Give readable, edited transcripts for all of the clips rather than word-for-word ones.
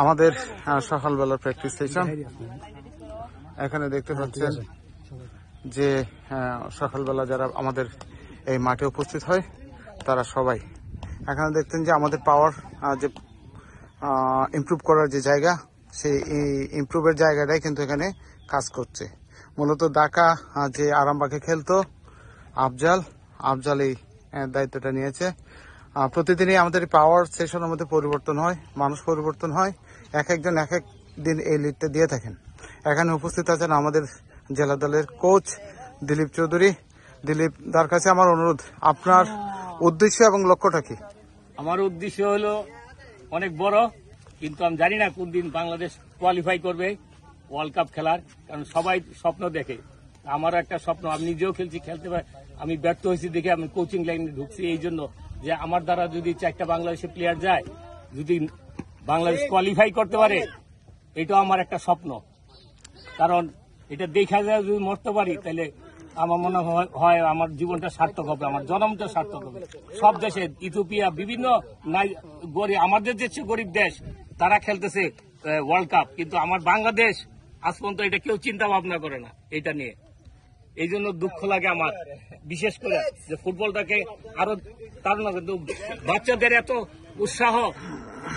আমাদের সকালবেলা practice session. এখানে দেখতে পাচ্ছেন যে সকালবেলা যারা আমাদের এই মাঠে উপস্থিত হয় তারা সবাই এখানে দেখতেন যে আমাদের পাওয়ার যে ইমপ্রুভ করার যে জায়গা, সেই ইমপ্রুভের জায়গাটাই কিন্তু এখানে কাজ করছে। মূলত ঢাকা যে আরামবাগে খেলতো আফজাল এই দায়িত্বটা নিয়েছে। প্রতিদিনই আমাদের পাওয়ার সেশনের মধ্যে পরিবর্তন হয়, মানুষ পরিবর্তন হয়, এক একজন এক এক দিন এই লিডটা দিয়ে থাকেন। এখানে উপস্থিত আছেন আমাদের জেলা দলের কোচ দিলীপ চৌধুরী। দিলীপ দার কাছে আমার অনুরোধ, আপনার উদ্দেশ্য এবং লক্ষ্যটা কি? আমার উদ্দেশ্য হলো অনেক বড়, কিন্তু আমি জানি না কোন দিন বাংলাদেশ কোয়ালিফাই করবে ওয়ার্ল্ড কাপ খেলার, কারণ সবাই স্বপ্ন দেখে। আমারও একটা স্বপ্ন, আমি নিজেও খেলতে পারি। আমি ব্যর্থ হয়েছি দেখে আমি কোচিং লাইনে ঢুকছি এই জন্য যে আমার দ্বারা যদি 4টা বাংলাদেশের প্লেয়ার যায়, যদি বাংলাদেশ কোয়ালিফাই করতে পারে, এটাও আমার একটা স্বপ্ন। কারণ এটা দেখা যায় যদি মরতে পারি, তাহলে আমার মনে হয় আমার জীবনটা সার্থক হবে, আমার জন্মটা সার্থক হবে। সব দেশে ইথিওপিয়া বিভিন্ন আমাদের যে গরিব দেশ তারা খেলতেছে ওয়ার্ল্ড কাপ, কিন্তু আমার বাংলাদেশ আজ পর্যন্ত এটা কেউ চিন্তা ভাবনা করে না এটা নিয়ে। এই জন্য দুঃখ লাগে আমার, বিশেষ করে যে ফুটবলটাকে আরো তার না, কিন্তু বাচ্চাদের এত উৎসাহ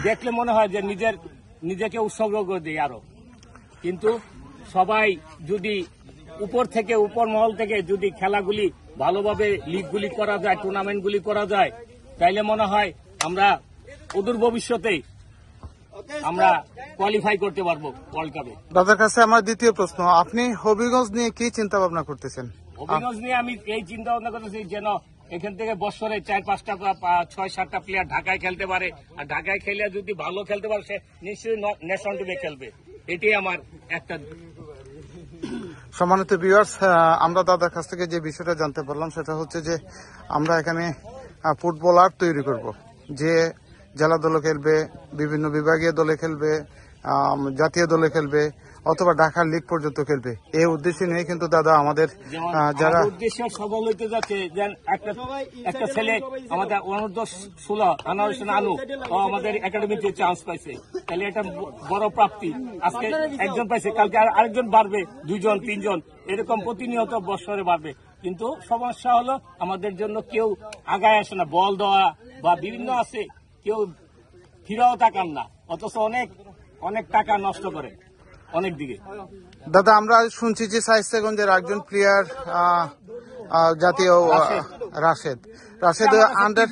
দেখলে মনে হয় যে নিজেকে উৎসর্গ করে দিই আরো। কিন্তু সবাই যদি উপর মহল থেকে যদি খেলাগুলি ভালোভাবে লিগগুলি করা যায়, টুর্নামেন্টগুলি করা যায়, তাইলে মনে হয় আমরা অদূর ভবিষ্যতে আমরা কোয়ালিফাই করতে পারবো ওয়ার্ল্ড কাপে। দাদার কাছে আমার দ্বিতীয় প্রশ্ন, আপনি হবিগঞ্জ নিয়ে কি চিন্তা ভাবনা করতেছেন? হবিগঞ্জ নিয়ে আমি এই চিন্তা ভাবনা করতেছি যেন এখান থেকে বছরে 4-5টা 6-7টা প্লেয়ার ঢাকায় খেলতে পারে, আর ঢাকায় খেলে যদি ভালো খেলতে পারে সে নিশ্চয়ই ন্যাশনাল টিমে খেলবে। এটাই আমার একটা। সম্মানিত ভিউয়ার্স, আমরা দাদার কাছ থেকে যে বিষয়টা জানতে পারলাম সেটা হচ্ছে যে আমরা এখানে ফুটবলার তৈরি করব, যে জেলা দলে খেলবে, বিভিন্ন বিভাগীয় দলে খেলবে, জাতীয় দলে খেলবে, অথবা ঢাকার লিগ পর্যন্ত খেলবে। এই উদ্দেশ্য নিয়ে কিন্তু দাদা আমাদের যারা উদ্দেশ্য সফল হইতে যাচ্ছে, একটা ছেলে আমাদের অনূর্ধ্ব-16 আনোয়ার হোসেন আনু ও আমাদের একাডেমিতে চান্স পাইছে, তাহলে এটা বড় প্রাপ্তি। আজকে একজন পাইছে, কালকে আরেকজন বাড়বে, 2জন 3জন, এরকম প্রতিনিয়ত বছরে বাড়বে। কিন্তু সমস্যা হলো আমাদের জন্য কেউ আগায় আসে না, বল দেওয়া বা বিভিন্ন আছে, কেউ ফিরাও তাকান না, অথচ অনেক টাকা নষ্ট করে অনেক দিকে। দাদা আমরা শুনছি যে শায়েস্তাগঞ্জের একজন প্লেয়ার জাতীয় রাশেদ আন্ডার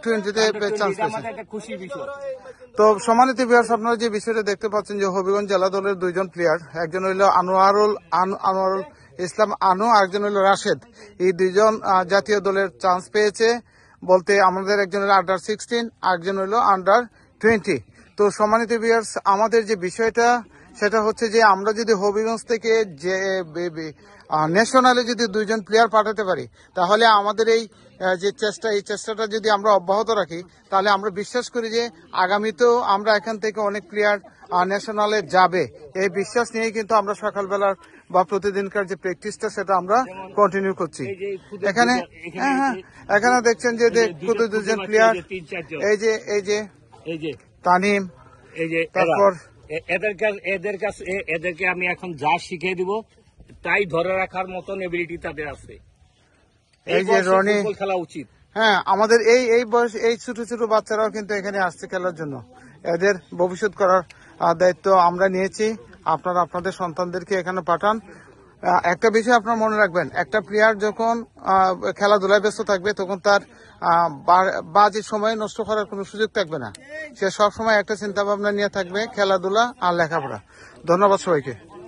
20-তে চান্স পেয়েছে। খুশির বিষয়। তো সম্মানিত ভিউয়ার্স, আপনারা যে বিষয়টা দেখতে পাচ্ছেন যে হবিগঞ্জ জেলা দলের 2জন প্লেয়ার, একজন হইল আনোয়ারুল ইসলাম আনু, আরেকজন হইল রাশেদ। এই 2জন জাতীয় দলের চান্স পেয়েছে বলতে আমাদের একজন হইল আন্ডার-16, আরেকজন হইল আন্ডার-20। তো সম্মানিত ভিউয়ার্স, আমাদের যে বিষয়টা সেটা হচ্ছে যে আমরা যদি হবিগঞ্জ থেকে যে ন্যাশনালে যদি 2জন প্লেয়ার পাঠাতে পারি, তাহলে আমাদের এই চেষ্টাটা যদি আমরা অব্যাহত রাখি, তাহলে আমরা বিশ্বাস করি যে আগামীতেও আমরা এখান থেকে অনেক প্লেয়ার ন্যাশনালে যাবে। এই বিশ্বাস নিয়ে কিন্তু আমরা সকালবেলার বা প্রতিদিনকার যে প্র্যাকটিসটা সেটা আমরা কন্টিনিউ করছি। এখানে দেখছেন যে 2জন প্লেয়ার, এই যে তানিম, তারপর এদেরকে আমি এখন যা শিখিয়ে দিব তাই ধরে রাখার মতন এবিলিটি তাদের আছে। এই যে রনি, খেলা উচিত। হ্যাঁ, আমাদের এই বয়স, এই ছোট ছোট বাচ্চারাও কিন্তু এখানে আসছে খেলার জন্য। এদের ভবিষ্যৎ করার দায়িত্ব আমরা নিয়েছি। আপনারা আপনাদের সন্তানদেরকে এখানে পাঠান। একটা বিষয় আপনারা মনে রাখবেন, একটা প্লেয়ার যখন খেলাধুলায় ব্যস্ত থাকবে তখন তার বাজে সময় নষ্ট করার কোনো সুযোগ থাকবে না। সে সবসময় একটা চিন্তা ভাবনা নিয়ে থাকবে, খেলাধুলা আর লেখাপড়া। ধন্যবাদ সবাইকে।